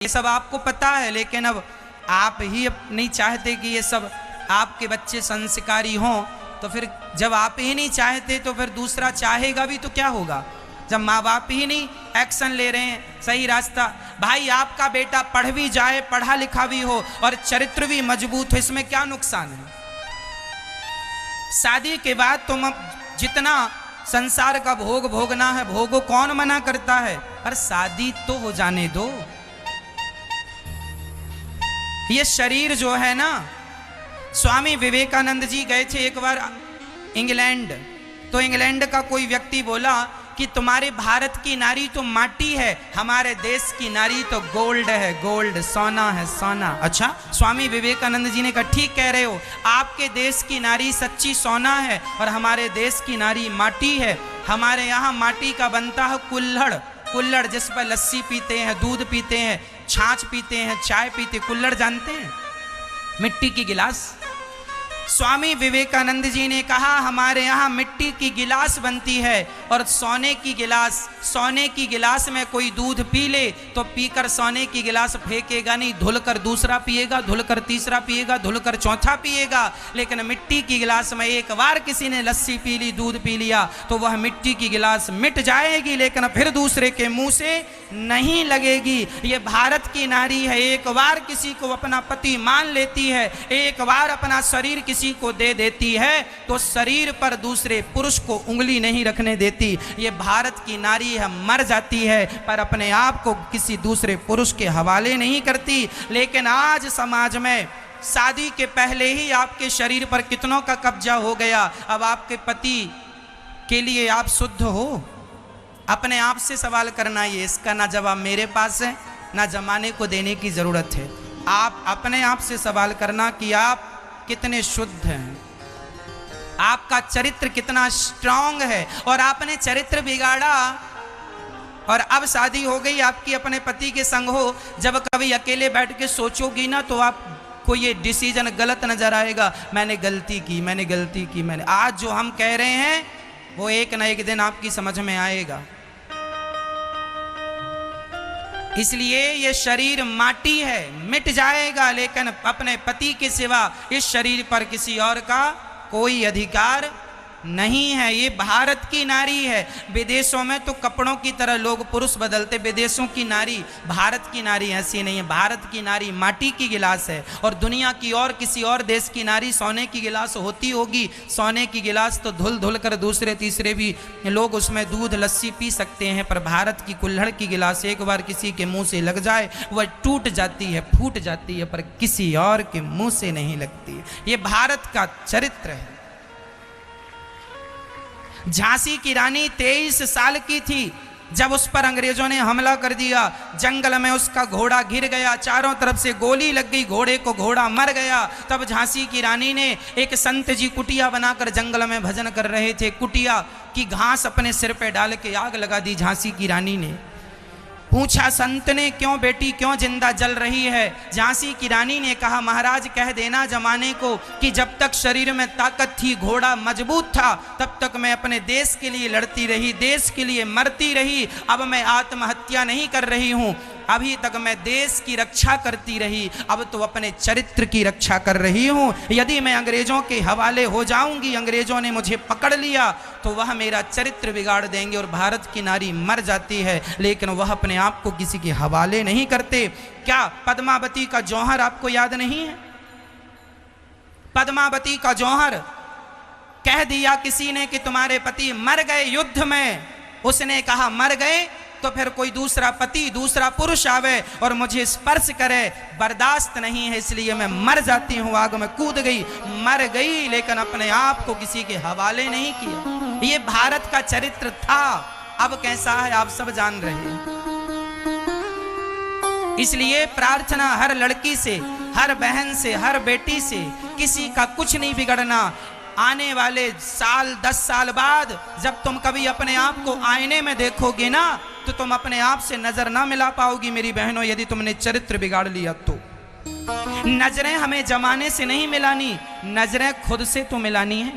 ये सब आपको पता है, लेकिन अब आप ही नहीं चाहते कि ये सब आपके बच्चे संस्कारी हों। तो फिर जब आप ही नहीं चाहते तो फिर दूसरा चाहेगा भी तो क्या होगा? जब माँ बाप ही नहीं एक्शन ले रहे हैं सही रास्ता। भाई आपका बेटा पढ़ भी जाए, पढ़ा लिखा भी हो और चरित्र भी मजबूत हो, इसमें क्या नुकसान है? शादी के बाद तुम जितना संसार का भोग भोगना है भोगो, कौन मना करता है, पर शादी तो हो जाने दो। ये शरीर जो है ना, स्वामी विवेकानंद जी गए थे एक बार इंग्लैंड, तो इंग्लैंड का कोई व्यक्ति बोला कि तुम्हारे भारत की नारी तो माटी है, हमारे देश की नारी तो गोल्ड है, गोल्ड, सोना है, सोना। अच्छा, स्वामी विवेकानंद जी ने कहा ठीक कह रहे हो, आपके देश की नारी सच्ची सोना है और हमारे देश की नारी माटी है। हमारे यहाँ माटी का बनता है कुल्हड़, कुल्हड़ जिस पर लस्सी पीते हैं, दूध पीते हैं, छाछ पीते हैं, चाय पीते, कुल्हड़ जानते हैं, मिट्टी की गिलास। स्वामी विवेकानंद जी ने कहा हमारे यहाँ मिट्टी की गिलास बनती है और सोने की गिलास, सोने की गिलास में कोई दूध पी ले तो पीकर सोने की गिलास फेंकेगा नहीं, धुलकर दूसरा पिएगा, धुलकर तीसरा पिएगा, धुलकर चौथा पिएगा। लेकिन मिट्टी की गिलास में एक बार किसी ने लस्सी पी ली, दूध पी लिया, तो वह मिट्टी की गिलास मिट जाएगी, लेकिन फिर दूसरे के मुंह से नहीं लगेगी। ये भारत की नारी है, एक बार किसी को अपना पति मान लेती है, एक बार अपना शरीर किसी को दे देती है तो शरीर पर दूसरे पुरुष को उंगली नहीं रखने देती। ये भारत की नारी है, मर जाती है पर अपने आप को किसी दूसरे पुरुष के हवाले नहीं करती। लेकिन आज समाज में शादी के पहले ही आपके शरीर पर कितनों का कब्जा हो गया। अब आपके पति के लिए आप शुद्ध हो? अपने आप से सवाल करना, ये इसका ना जवाब मेरे पास है ना जमाने को देने की जरूरत है। आप अपने आप से सवाल करना कि आप कितने शुद्ध हैं, आपका चरित्र कितना स्ट्रांग है। और आपने चरित्र बिगाड़ा और अब शादी हो गई आपकी, अपने पति के संग हो, जब कभी अकेले बैठ के सोचोगी ना तो आपको ये डिसीजन गलत नजर आएगा, मैंने गलती की, मैंने गलती की, मैंने। आज जो हम कह रहे हैं वो एक ना एक दिन आपकी समझ में आएगा। इसलिए ये शरीर माटी है, मिट जाएगा, लेकिन अपने पति के सिवा इस शरीर पर किसी और का कोई अधिकार नहीं है। ये भारत की नारी है। विदेशों में तो कपड़ों की तरह लोग पुरुष बदलते, विदेशों की नारी, भारत की नारी ऐसी नहीं है। भारत की नारी माटी की गिलास है और दुनिया की और किसी और देश की नारी सोने की गिलास होती होगी। सोने की गिलास तो धुल धुल कर दूसरे तीसरे भी लोग उसमें दूध लस्सी पी सकते हैं, पर भारत की कुल्हड़ की गिलास एक बार किसी के मुंह से लग जाए वह टूट जाती है, फूट जाती है, पर किसी और के मुंह से नहीं लगती। ये भारत का चरित्र है। झांसी की रानी 23 साल की थी जब उस पर अंग्रेजों ने हमला कर दिया। जंगल में उसका घोड़ा गिर गया, चारों तरफ से गोली लग गई, घोड़े को घोड़ा मर गया। तब झांसी की रानी ने एक संत जी कुटिया बनाकर जंगल में भजन कर रहे थे, कुटिया की घास अपने सिर पे डाल के आग लगा दी झांसी की रानी ने। पूछा संत ने क्यों बेटी, क्यों जिंदा जल रही है? झांसी की रानी ने कहा महाराज कह देना जमाने को कि जब तक शरीर में ताकत थी, घोड़ा मजबूत था, तब तक मैं अपने देश के लिए लड़ती रही, देश के लिए मरती रही। अब मैं आत्महत्या नहीं कर रही हूँ, अभी तक मैं देश की रक्षा करती रही, अब तो अपने चरित्र की रक्षा कर रही हूँ। यदि मैं अंग्रेजों के हवाले हो जाऊंगी, अंग्रेजों ने मुझे पकड़ लिया तो वह मेरा चरित्र बिगाड़ देंगे और भारत की नारी मर जाती है, लेकिन वह अपने आप को किसी के हवाले नहीं करते। क्या पद्मावती का जौहर आपको याद नहीं है? पद्मावती का जौहर कह दिया किसी ने कि तुम्हारे पति मर गए युद्ध में, उसने कहा मर गए तो फिर कोई दूसरा पति, दूसरा पुरुष आवे और मुझे स्पर्श करे, बर्दाश्त नहीं है, इसलिए मैं मर जाती हूँ। आग में कूद गई, मर गई, लेकिन अपने आप को किसी के हवाले नहीं किया। ये भारत का चरित्र था। अब कैसा है आप सब जान रहे हैं। इसलिए प्रार्थना हर लड़की से, हर बहन से, हर बेटी से, किसी का कुछ नहीं बिगड़ना। आने वाले साल 10 साल बाद जब तुम कभी अपने आप को आईने में देखोगे ना तो तुम अपने आप से नजर ना मिला पाओगी मेरी बहनों, यदि तुमने चरित्र बिगाड़ लिया तो। नजरें हमें जमाने से नहीं मिलानी, नजरें खुद से तो मिलानी है।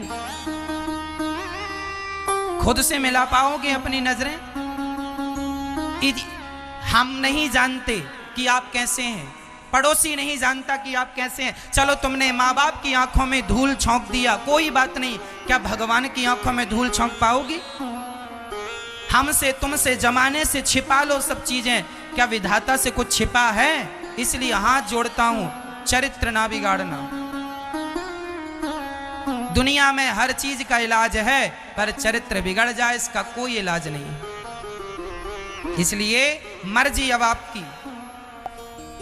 खुद से मिला पाओगे अपनी नजरें? हम नहीं जानते कि आप कैसे हैं, पड़ोसी नहीं जानता कि आप कैसे हैं। चलो तुमने माँ बाप की आंखों में धूल झोंक दिया, कोई बात नहीं, क्या भगवान की आंखों में धूल झोंक पाओगी? हमसे तुमसे जमाने से छिपा लो सब चीजें, क्या विधाता से कुछ छिपा है? इसलिए हाथ जोड़ता हूं, चरित्र ना बिगाड़ना। दुनिया में हर चीज का इलाज है, पर चरित्र बिगड़ जाए इसका कोई इलाज नहीं। इसलिए मर्जी अब आपकी।